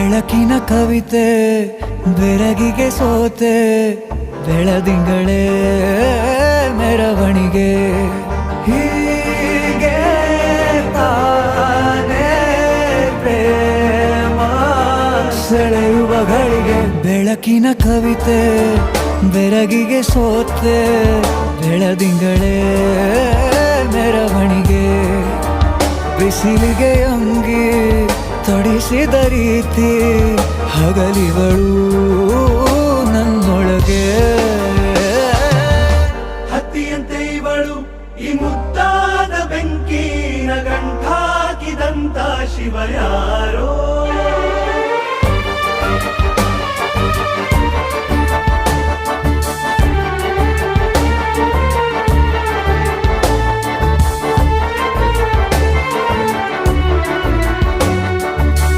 ಬೆಳಕಿನ ಕವಿತೆ ಬೆರಗಿಗೆ ಸೋತೆ ಬೆಳದಿಂಗಳೇ ಮೆರವಣಿಗೆ ಹೀಗೆ ತಾನೇ ಪ್ರೇಮ ಸೆಳೆಯುವ ಗಳಿಗೆ ಬೆಳಕಿನ ಕವಿತೆ ಬೆರಗಿಗೆ ಸೋತೆ ಬೆಳದಿಂಗಳೇ ಮೆರವಣಿಗೆ ಬಿಸಿಲಿಗೆ ಅಂಗಿ ತೊಡಿಸಿದ ರೀತಿ ಹಗಲಿಗಳು ನನ್ನೊಳಗೆ ಹತ್ತಿಯಂತೆ ಇವಳು ಈ ಮುದ್ದಾದ ಬೆಂಕಿನ ಗಂಟಾಕಿದಂತ ಶಿವ ಯಾರೋ